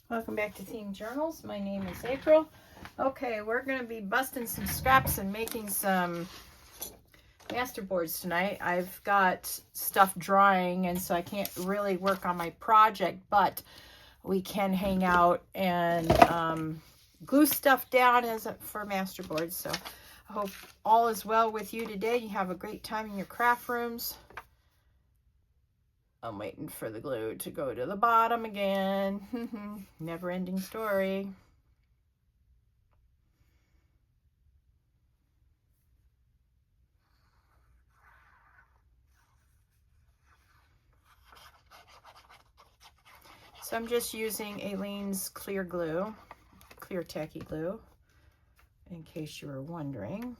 Welcome back to Themed Journals. My name is April. Okay, we're going to be busting some scraps and making some masterboards tonight. I've got stuff drying, and so I can't really work on my project, but we can hang out and glue stuff down for masterboards. So I hope all is well with you today. You have a great time in your craft rooms. I'm waiting for the glue to go to the bottom again. Never ending story. So I'm just using Aleene's clear glue, clear tacky glue, in case you were wondering.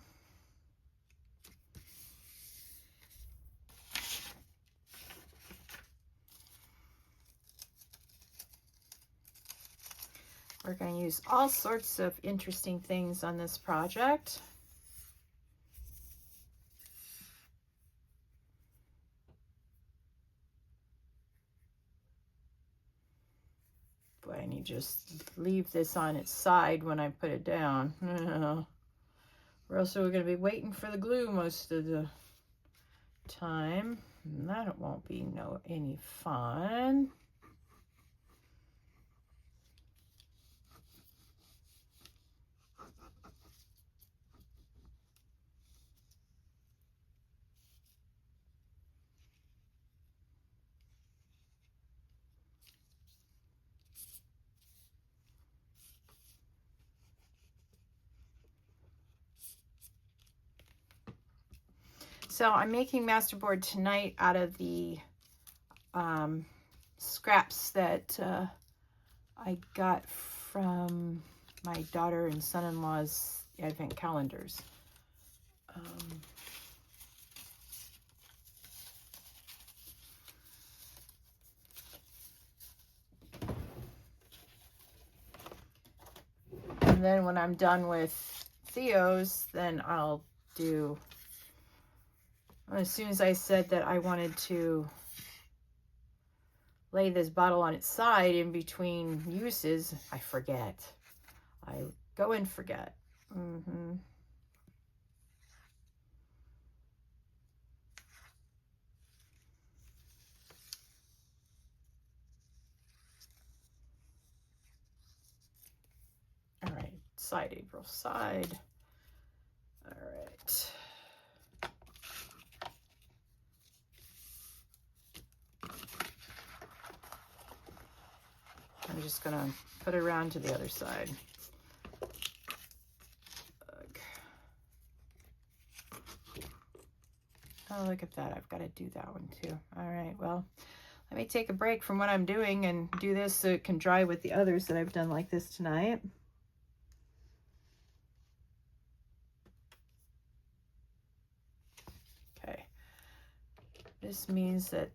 We're going to use all sorts of interesting things on this project. Boy, I need to just leave this on its side when I put it down. Or else we're going to be waiting for the glue most of the time. And that won't be any fun. So I'm making Masterboard tonight out of the scraps that I got from my daughter and son-in-law's advent calendars. And then when I'm done with Theo's, then I'll do, as soon as I said that I wanted to lay this bottle on its side in between uses, I forget. I go and forget. All right, side, April, side. All right. I'm just gonna put it around to the other side. Oh, look at that. I've got to do that one too. All right, well, let me take a break from what I'm doing and do this so it can dry with the others that I've done like this tonight. Okay. This means that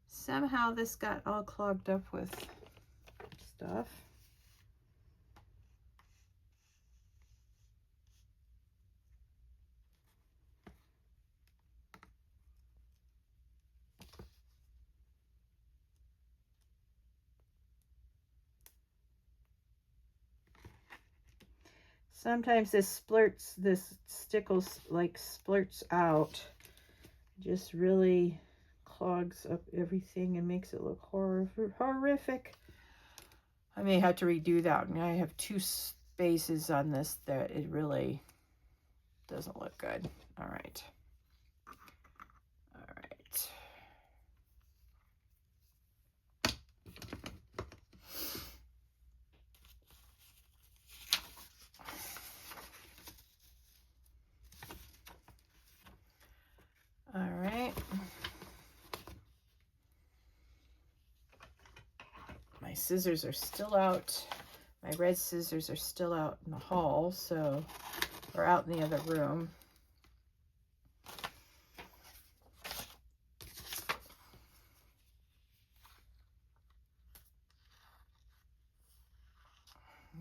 somehow this got all clogged up with stuff. Sometimes this stickles like splurts out. Just really clogs up everything and makes it look horrific. I may have to redo that. I mean, I have two spaces on this that it really doesn't look good. All right. All right. All right. My scissors are still out. My red scissors are still out in the hall, so, or out in the other room.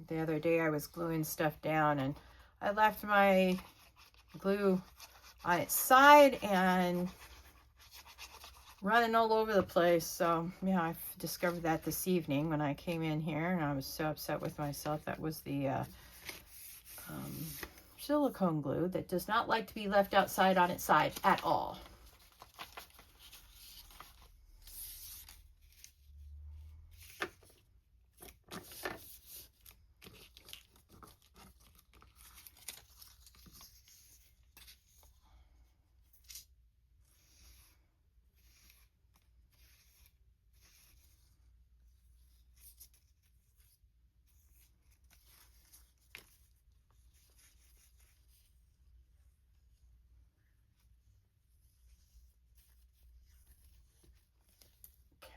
The other day I was gluing stuff down and I left my glue on its side and running all over the place. So yeah, I discovered that this evening when I came in here, and I was so upset with myself. That was the silicone glue that does not like to be left outside on its side at all.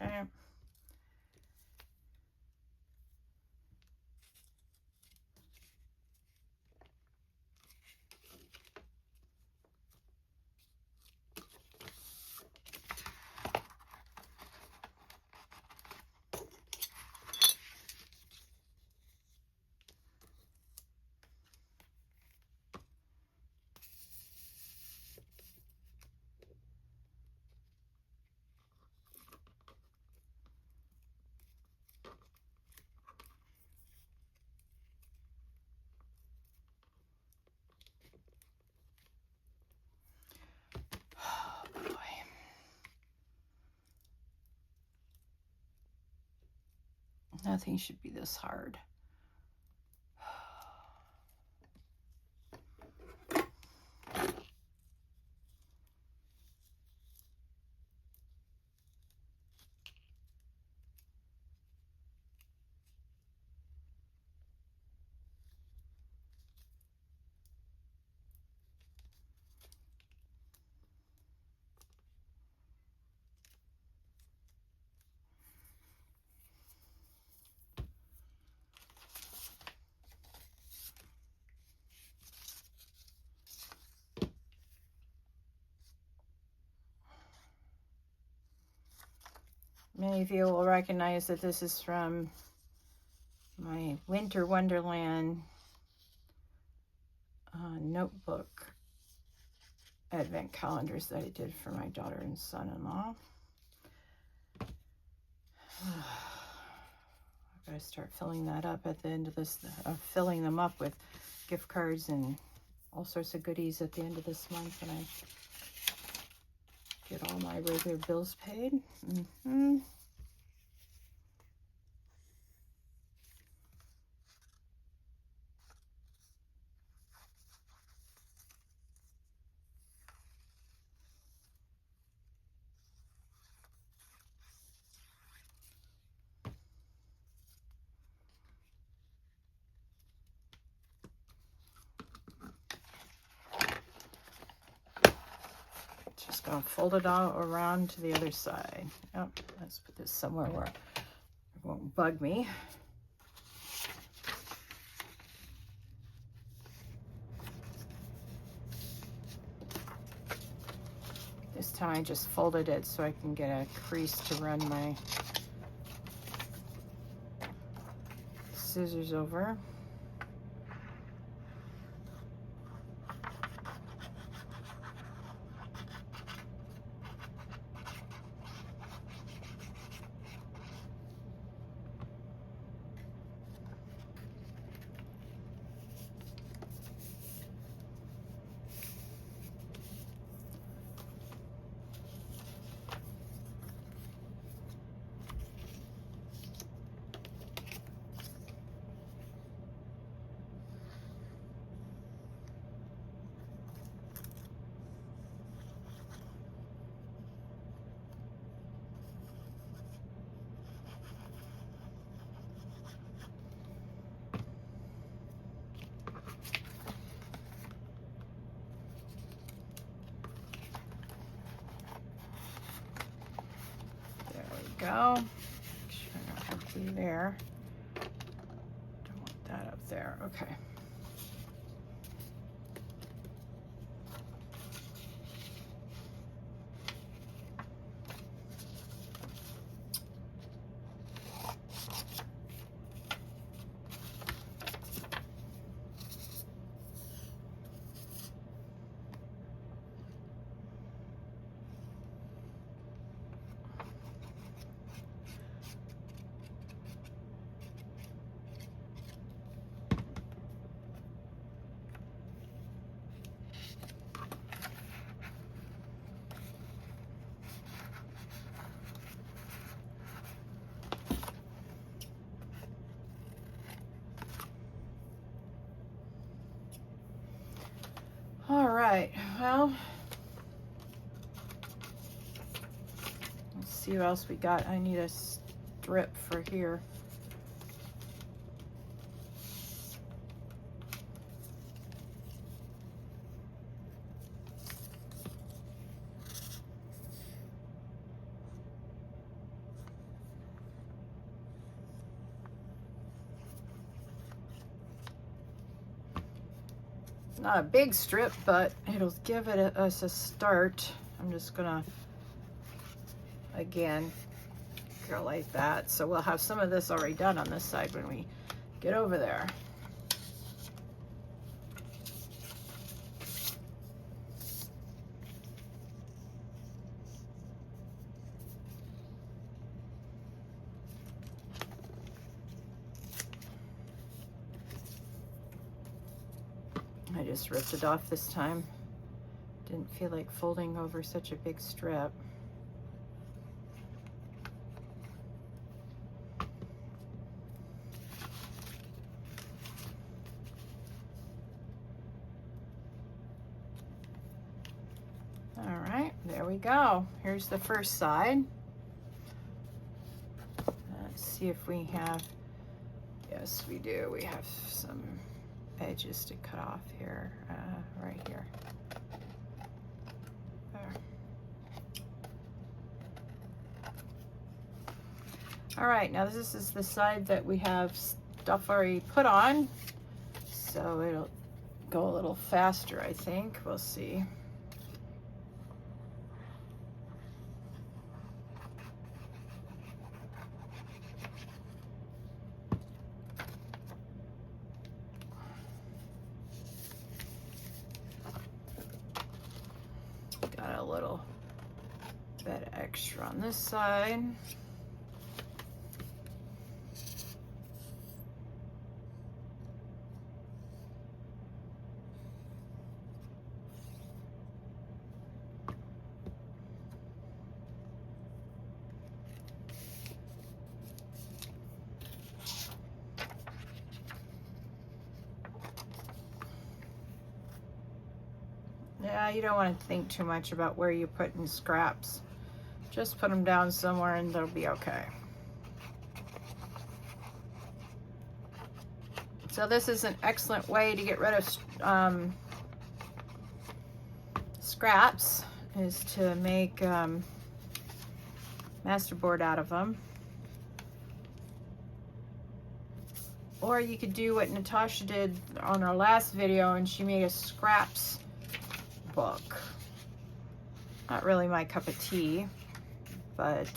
Okay. Nothing should be this hard. Many of you will recognize that this is from my Winter Wonderland notebook advent calendars that I did for my daughter and son-in-law. I've got to start filling that up at the end of this, filling them up with gift cards and all sorts of goodies at the end of this month when I get all my regular bills paid. Just gonna fold it out around to the other side. Oh, let's put this somewhere where it won't bug me. This time I just folded it so I can get a crease to run my scissors over. Go. Make sure I don't have glue there. Don't want that up there. Okay. right, well, let's see what else we got. I need a strip for here. Not a big strip, but it'll give us a start. I'm just gonna, again, go like that. So we'll have some of this already done on this side when we get over there. I just ripped it off this time. Didn't feel like folding over such a big strip. All right, there we go. Here's the first side. Let's see if we have, yes we do, we have some edges to cut off here, right here. There. All right, now this is the side that we have stuff already put on, so it'll go a little faster, I think. We'll see. Got a little bit extra on this side. Yeah, you don't want to think too much about where you put in scraps. Just put them down somewhere and they'll be okay. So this is an excellent way to get rid of scraps, is to make Masterboard out of them. Or you could do what Natasha did on our last video, and she made a scraps book. Not really my cup of tea, but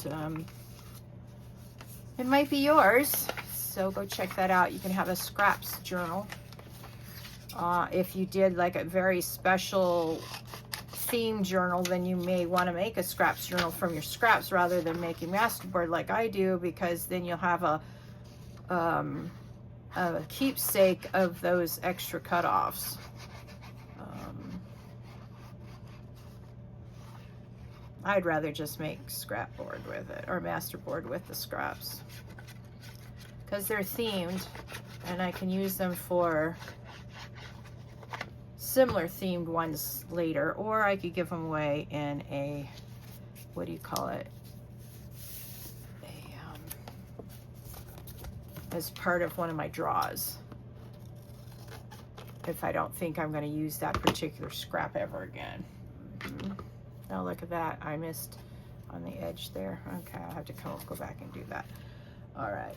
it might be yours, so go check that out. You can have a scraps journal. If you did like a very special theme journal, then you may want to make a scraps journal from your scraps rather than making Masterboard like I do, because then you'll have a keepsake of those extra cutoffs. I'd rather just make scrapboard with it, or Masterboard with the scraps, because they're themed and I can use them for similar themed ones later, or I could give them away in a, what do you call it, as part of one of my draws, if I don't think I'm going to use that particular scrap ever again. Oh, look at that. I missed on the edge there. Okay, I'll have to go back and do that. All right.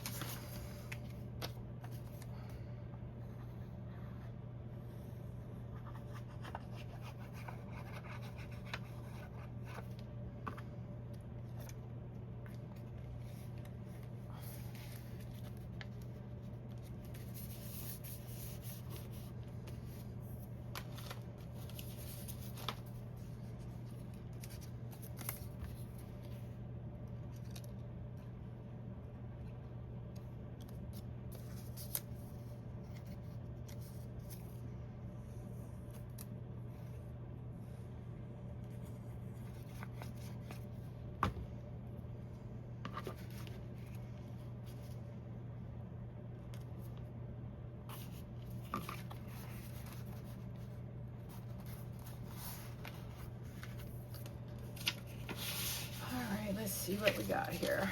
see what we got here.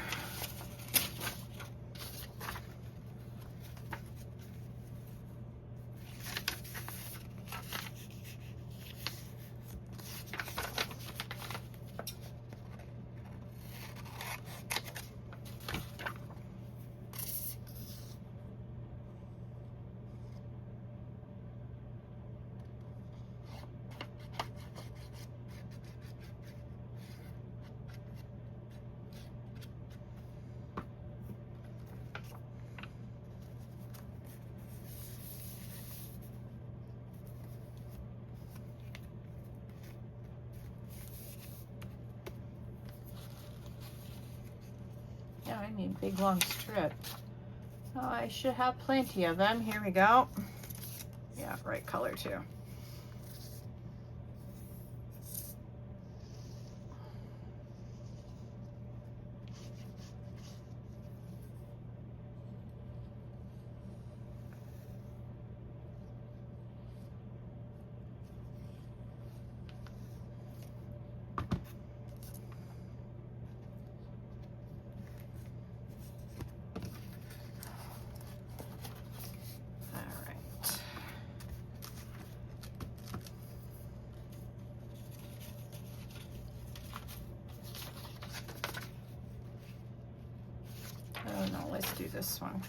Yeah, I need a big long strip. Oh, I should have plenty of them. Here we go. Yeah, right color too. Oh no, let's do this one.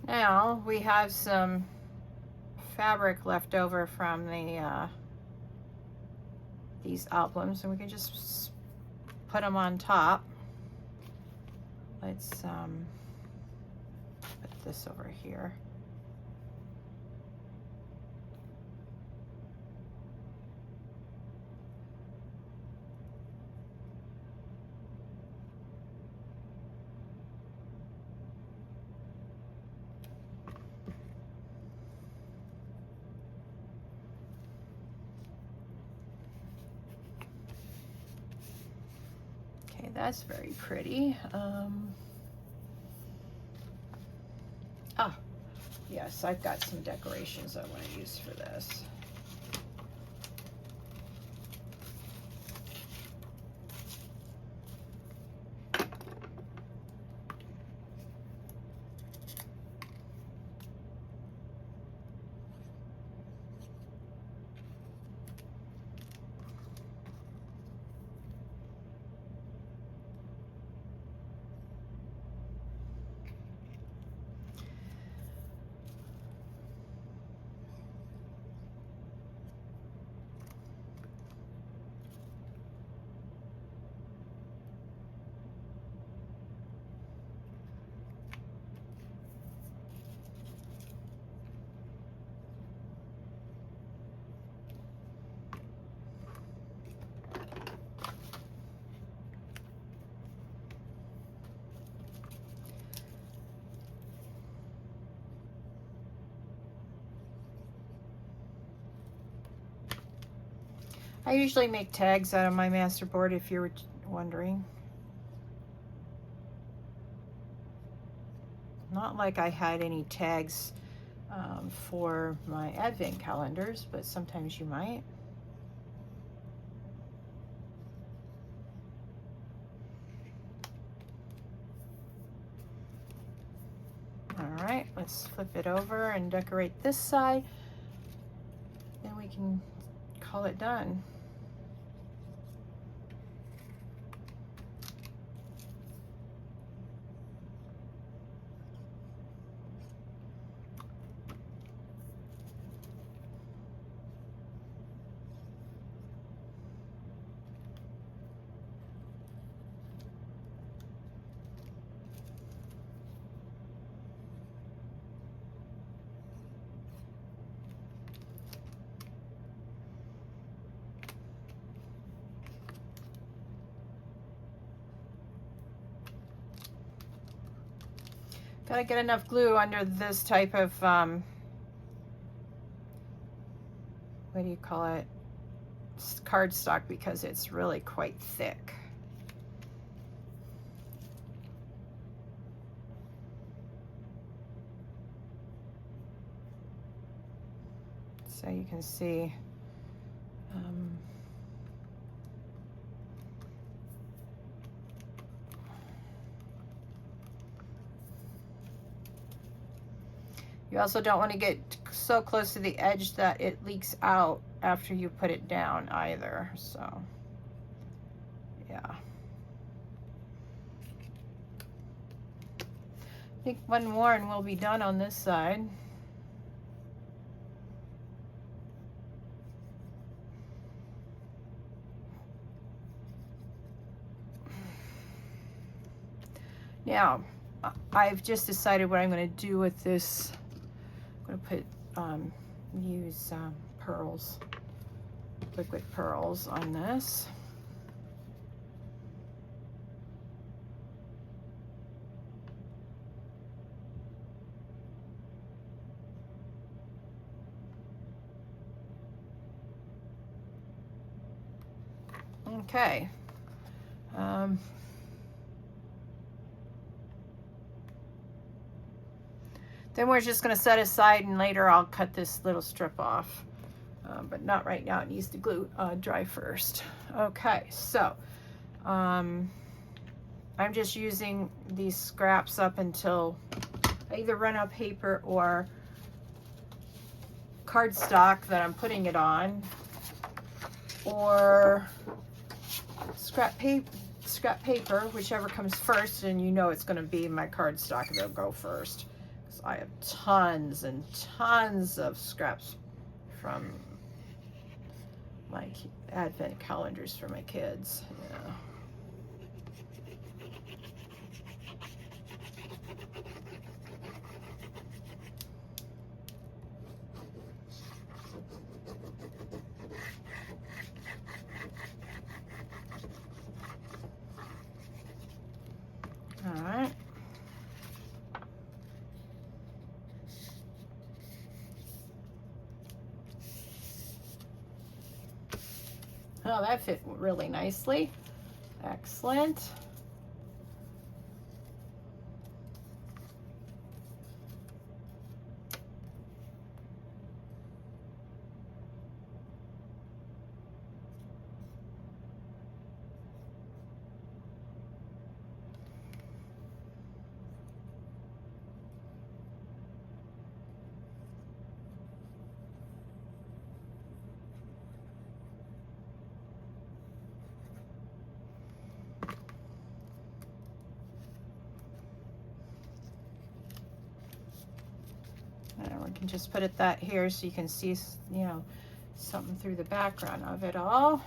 Now we have some fabric left over from the these albums, and we can just put them on top. Let's put this over here. That's very pretty. Yes, I've got some decorations I want to use for this. I usually make tags out of my Masterboard, if you were wondering. Not like I had any tags for my advent calendars, but sometimes you might. All right, let's flip it over and decorate this side. Then we can call it done. Gotta get enough glue under this type of, what do you call it? Cardstock, because it's really quite thick. So you can see, you also don't want to get so close to the edge that it leaks out after you put it down either. So, yeah. I think one more and we'll be done on this side. Now, I've just decided what I'm going to do with this. I'm going to use pearls, liquid pearls on this. Okay. Then we're just going to set aside, and later I'll cut this little strip off. But not right now. It needs to glue dry first. Okay, so I'm just using these scraps up until I either run out of paper or cardstock that I'm putting it on, or scrap paper, whichever comes first, and you know it's going to be my cardstock that'll go first. I have tons and tons of scraps from my advent calendars for my kids. Yeah. All right. Oh, that fit really nicely. Excellent. And we can just put it that here so you can see, you know, something through the background of it all.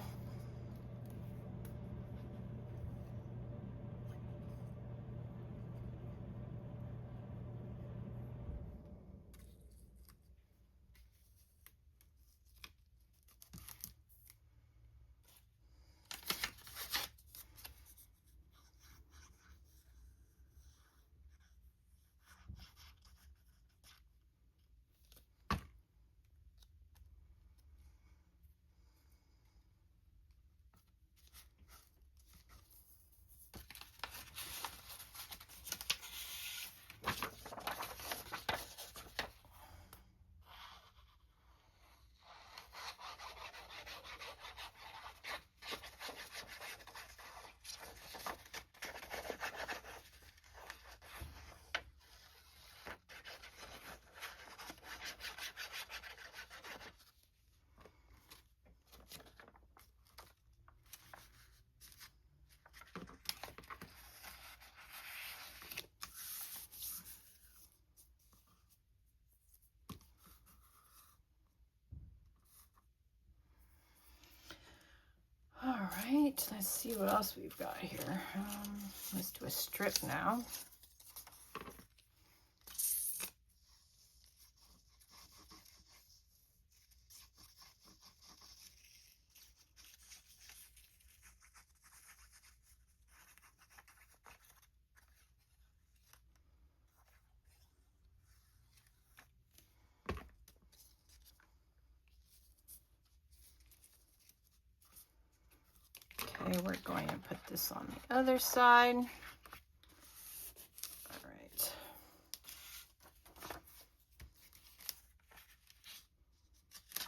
All right, let's see what else we've got here. Let's do a strip now. Okay, we're going to put this on the other side. All right.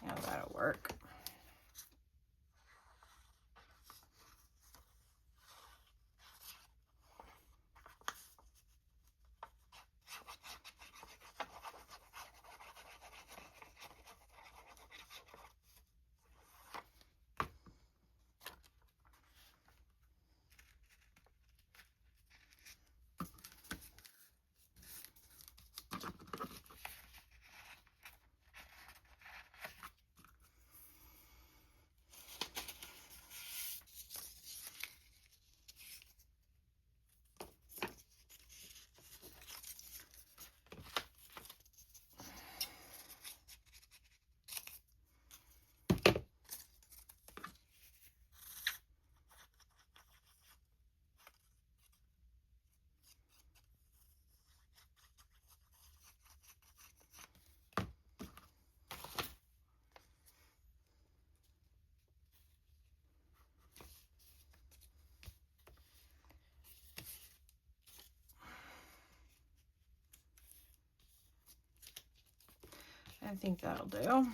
Now that'll work. I think that'll do.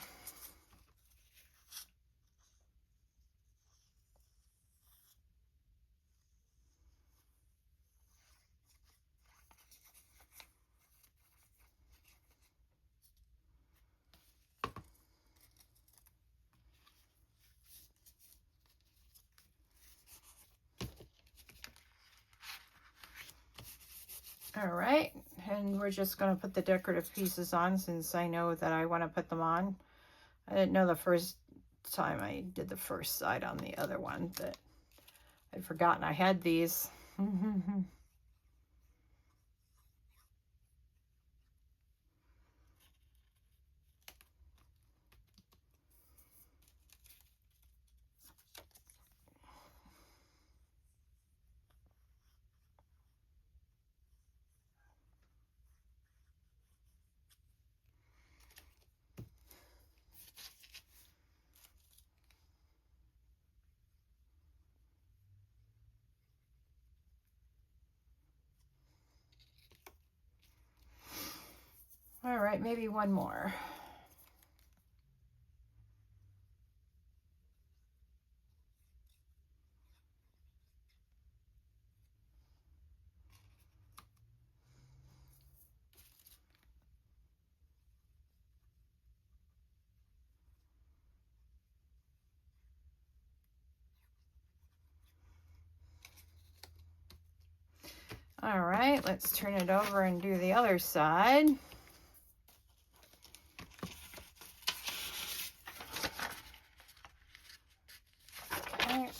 All right, and we're just going to put the decorative pieces on since I know that I want to put them on. I didn't know the first time I did the first side on the other one that I'd forgotten I had these. All right, maybe one more. All right, let's turn it over and do the other side. Okay.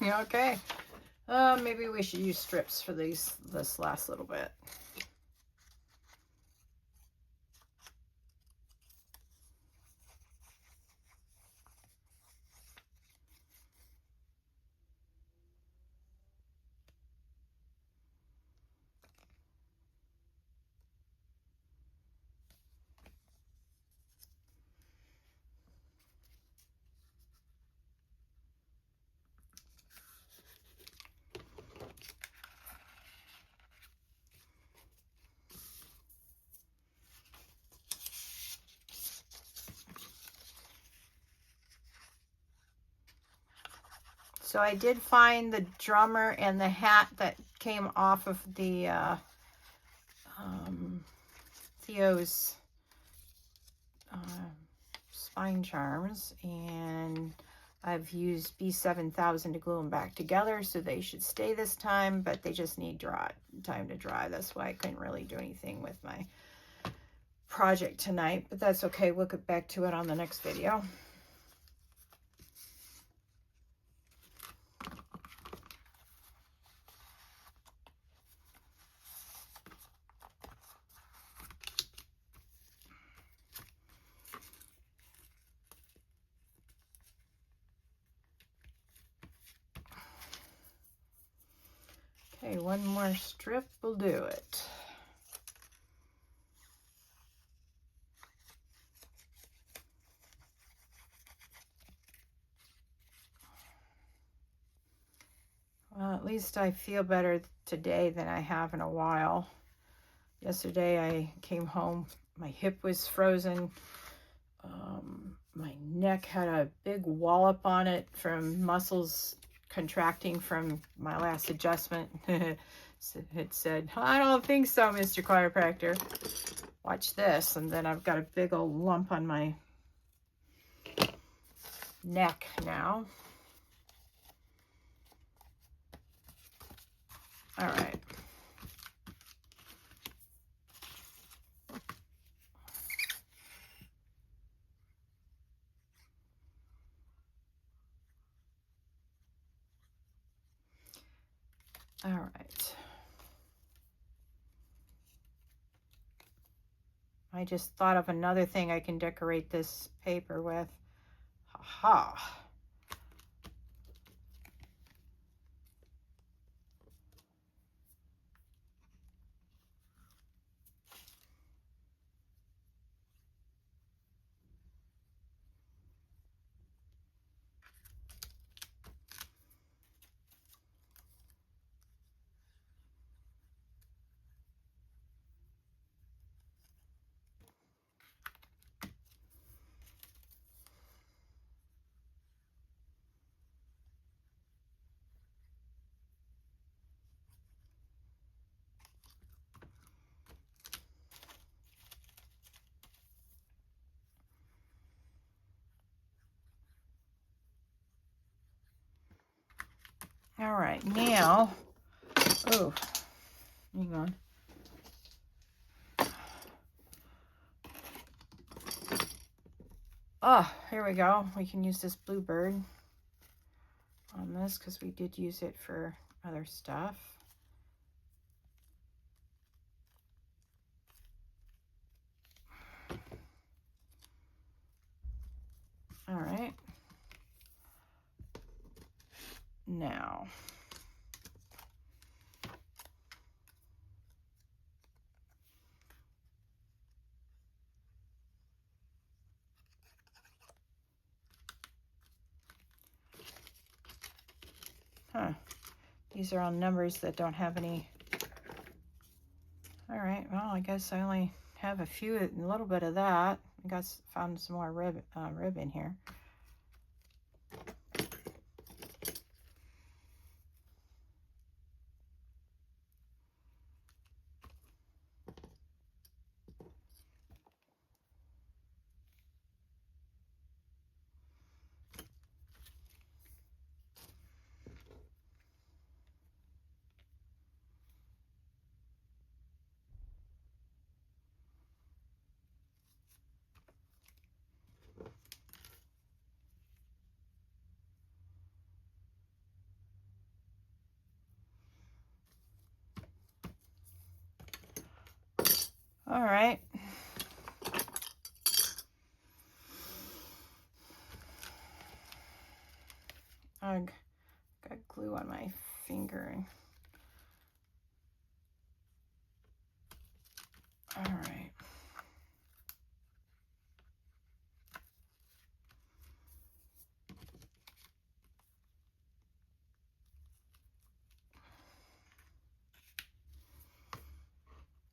Okay. Maybe we should use strips for this last little bit. So I did find the drummer and the hat that came off of the Theo's spine charms, and I've used B7000 to glue them back together, so they should stay this time, but they just need time to dry. That's why I couldn't really do anything with my project tonight, but that's okay. We'll get back to it on the next video. Okay, one more strip will do it. Well, at least I feel better today than I have in a while. Yesterday I came home, my hip was frozen. My neck had a big wallop on it from muscles contracting from my last adjustment. It said, I don't think so, Mr. Chiropractor. Watch this. And then I've got a big old lump on my neck now. All right. All right. I just thought of another thing I can decorate this paper with. Ha ha. All right, now, oh, hang on. Oh, here we go. We can use this bluebird on this because we did use it for other stuff. All right. Now, these are all numbers that don't have any. All right, well, I guess I only have a little bit of that. I guess found some more rib in here. All right. I got glue on my finger. All right.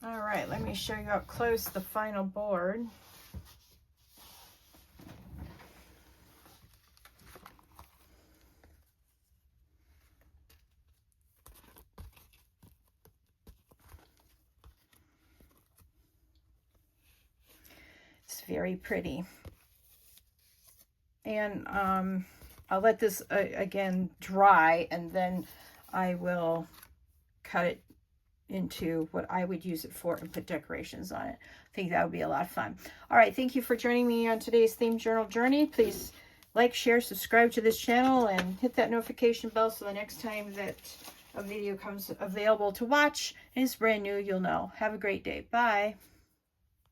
All right, let me show you up close the final board. It's very pretty. And I'll let this again dry, and then I will cut it into what I would use it for and put decorations on it. I think that would be a lot of fun. All right, thank you for joining me on today's theme journal journey. Please like, share, subscribe to this channel, and hit that notification bell so the next time that a video comes available to watch and it's brand new, you'll know. Have a great day. Bye.